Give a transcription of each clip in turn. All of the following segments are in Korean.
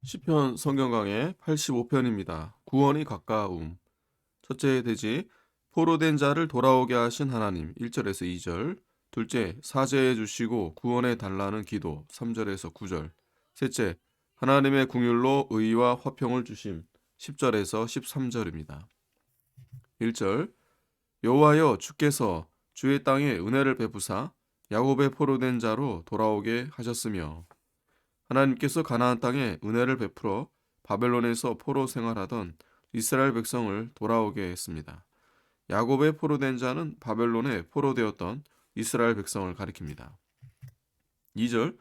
시편 성경 강해 85편입니다. 구원이 가까움. 첫째 대지 포로된 자를 돌아오게 하신 하나님 1절에서 2절. 둘째 사죄해 주시고 구원해 달라는 기도 3절에서 9절. 셋째 하나님의 궁율로 의와 화평을 주심 10절에서 13절입니다. 1절 여호와여 주께서 주의 땅에 은혜를 베푸사 야곱의 포로된 자로 돌아오게 하셨으며 하나님께서 가나안 땅에 은혜를 베풀어 바벨론에서 포로 생활하던 이스라엘 백성을 돌아오게 했습니다. 야곱의 포로된 자는 바벨론에 포로되었던 이스라엘 백성을 가리킵니다. 2절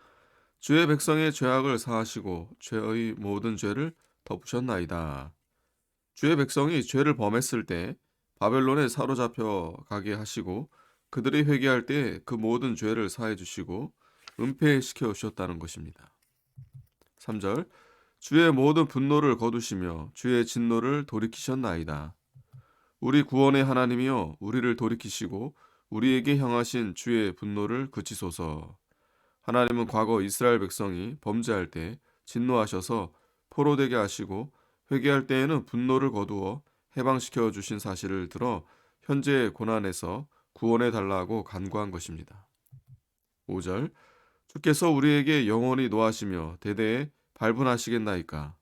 주의 백성의 죄악을 사하시고 죄의 모든 죄를 덮으셨나이다. 주의 백성이 죄를 범했을 때 바벨론에 사로잡혀 가게 하시고 그들이 회개할 때 그 모든 죄를 사해 주시고 은폐시켜 주셨다는 것입니다. 3절 주의 모든 분노를 거두시며 주의 진노를 돌이키셨나이다. 우리 구원의 하나님이여 우리를 돌이키시고 우리에게 향하신 주의 분노를 그치소서. 하나님은 과거 이스라엘 백성이 범죄할 때 진노하셔서 포로되게 하시고 회개할 때에는 분노를 거두어 해방시켜 주신 사실을 들어 현재의 고난에서 구원해 달라고 간구한 것입니다. 5절 주께서 우리에게 영원히 노하시며 대대에 발분하시겠나이까.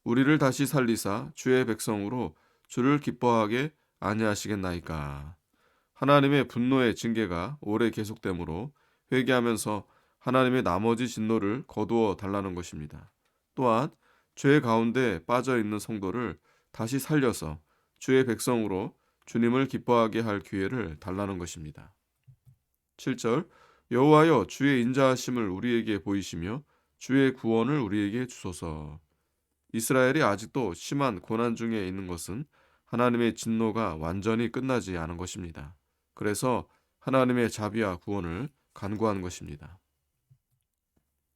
우리를 다시 살리사 주의 백성으로 주를 기뻐하게 아니하시겠나이까. 하나님의 분노의 징계가 오래 계속되므로 회개하면서 하나님의 나머지 진노를 거두어 달라는 것입니다. 또한 죄 가운데 빠져 있는 성도를 다시 살려서 주의 백성으로 주님을 기뻐하게 할 기회를 달라는 것입니다. 7절 여호와여 주의 인자하심을 우리에게 보이시며 주의 구원을 우리에게 주소서. 이스라엘이 아직도 심한 고난 중에 있는 것은 하나님의 진노가 완전히 끝나지 않은 것입니다. 그래서 하나님의 자비와 구원을 간구한 것입니다.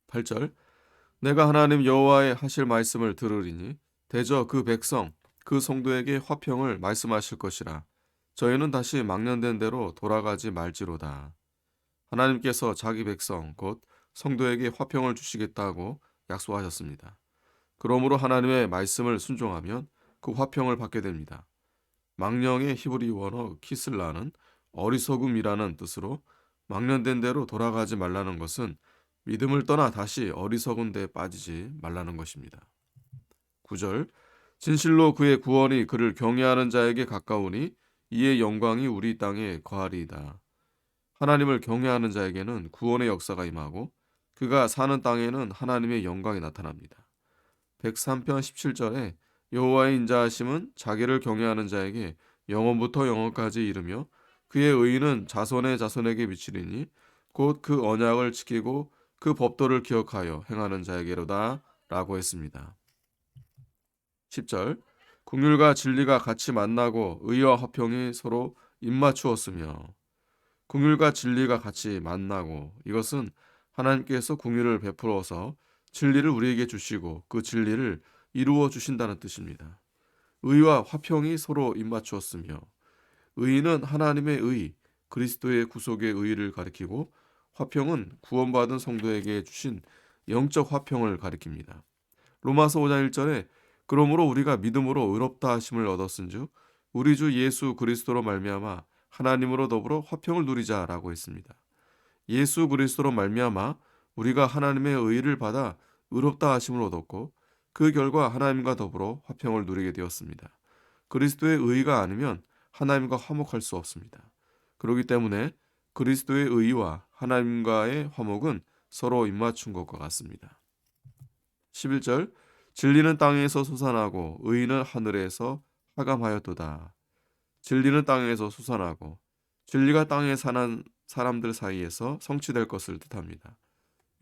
8절 내가 하나님 여호와의 하실 말씀을 들으리니 대저 그 백성 그 성도에게 화평을 말씀하실 것이라. 저희는 다시 망령된 대로 돌아가지 말지로다. 하나님께서 자기 백성 곧 성도에게 화평을 주시겠다고 약속하셨습니다. 그러므로 하나님의 말씀을 순종하면 그 화평을 받게 됩니다. 망령의 히브리 원어 키슬라는 어리석음이라는 뜻으로 망령된 대로 돌아가지 말라는 것은 믿음을 떠나 다시 어리석은 데 빠지지 말라는 것입니다. 9절 진실로 그의 구원이 그를 경외하는 자에게 가까우니 이의 영광이 우리 땅에 거하리이다. 하나님을 경외하는 자에게는 구원의 역사가 임하고 그가 사는 땅에는 하나님의 영광이 나타납니다. 103편 17절에 여호와의 인자하심은 자기를 경외하는 자에게 영원부터 영원까지 이르며 그의 의는 자손의 자손에게 미치리니 곧 그 언약을 지키고 그 법도를 기억하여 행하는 자에게로다 라고 했습니다. 10절 긍휼과 진리가 같이 만나고 의와 화평이 서로 입맞추었으며 긍휼과 진리가 같이 만나고 이것은 하나님께서 긍휼을 베풀어서 진리를 우리에게 주시고 그 진리를 이루어 주신다는 뜻입니다. 의와 화평이 서로 입맞추었으며 의는 하나님의 의, 그리스도의 구속의 의를 가리키고 화평은 구원받은 성도에게 주신 영적 화평을 가리킵니다. 로마서 5장 1절에 그러므로 우리가 믿음으로 의롭다 하심을 얻었은즉 우리 주 예수 그리스도로 말미암아 하나님으로 더불어 화평을 누리자라고 했습니다. 예수 그리스도로 말미암아 우리가 하나님의 의를 받아 의롭다 하심을 얻었고 그 결과 하나님과 더불어 화평을 누리게 되었습니다. 그리스도의 의가 아니면 하나님과 화목할 수 없습니다. 그렇기 때문에 그리스도의 의와 하나님과의 화목은 서로 입맞춘 것과 같습니다. 11절 진리는 땅에서 솟아나고 의인은 하늘에서 하감하였도다. 진리는 땅에서 솟아나고 진리가 땅에 사는 사람들 사이에서 성취될 것을 뜻합니다.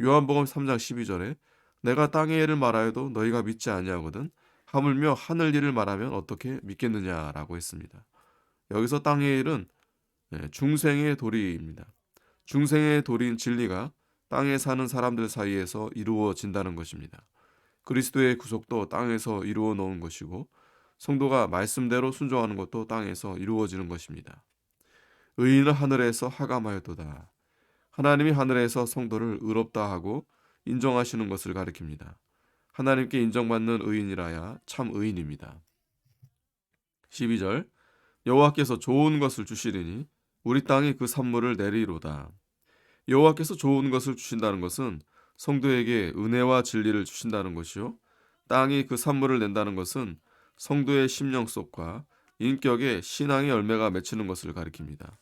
요한복음 3장 12절에 내가 땅의 일을 말하여도 너희가 믿지 아니하거든 하물며 하늘 일을 말하면 어떻게 믿겠느냐라고 했습니다. 여기서 땅의 일은 중생의 도리입니다. 중생의 도리인 진리가 땅에 사는 사람들 사이에서 이루어진다는 것입니다. 그리스도의 구속도 땅에서 이루어 놓은 것이고 성도가 말씀대로 순종하는 것도 땅에서 이루어지는 것입니다. 의인은 하늘에서 하감하였도다. 하나님이 하늘에서 성도를 의롭다 하고 인정하시는 것을 가리킵니다. 하나님께 인정받는 의인이라야 참 의인입니다. 12절 여호와께서 좋은 것을 주시리니 우리 땅이 그 산물을 내리로다. 여호와께서 좋은 것을 주신다는 것은 성도에게 은혜와 진리를 주신다는 것이요. 땅이 그 산물을 낸다는 것은 성도의 심령 속과 인격에 신앙의 열매가 맺히는 것을 가리킵니다.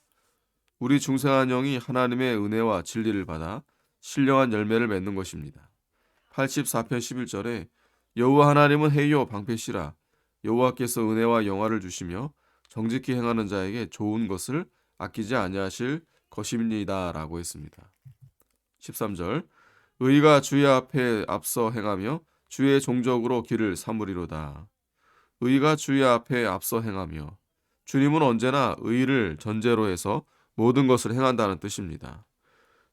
우리 중생한 영이 하나님의 은혜와 진리를 받아 신령한 열매를 맺는 것입니다. 84편 11절에 여호와 하나님은 해요 방패시라. 여호와께서 은혜와 영화를 주시며 정직히 행하는 자에게 좋은 것을 아끼지 아니하실 것입니다 라고 했습니다. 13절 의가 주의 앞에 앞서 행하며 주의 종적으로 길을 삼으리로다. 의가 주의 앞에 앞서 행하며, 주님은 언제나 의를 전제로 해서 모든 것을 행한다는 뜻입니다.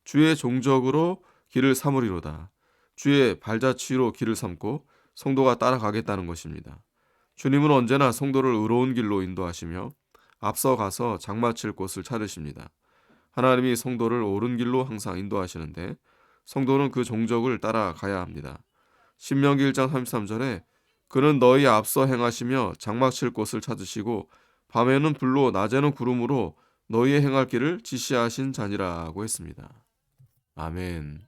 주의 종적으로 길을 삼으리로다. 주의 발자취로 길을 삼고 성도가 따라가겠다는 것입니다. 주님은 언제나 성도를 의로운 길로 인도하시며 앞서가서 장마칠 곳을 찾으십니다. 하나님이 성도를 옳은 길로 항상 인도하시는데 성도는 그 종적을 따라가야 합니다. 신명기 1장 33절에 그는 너희 앞서 행하시며 장막칠 곳을 찾으시고 밤에는 불로 낮에는 구름으로 너희의 행할 길을 지시하신 자니라고 했습니다. 아멘.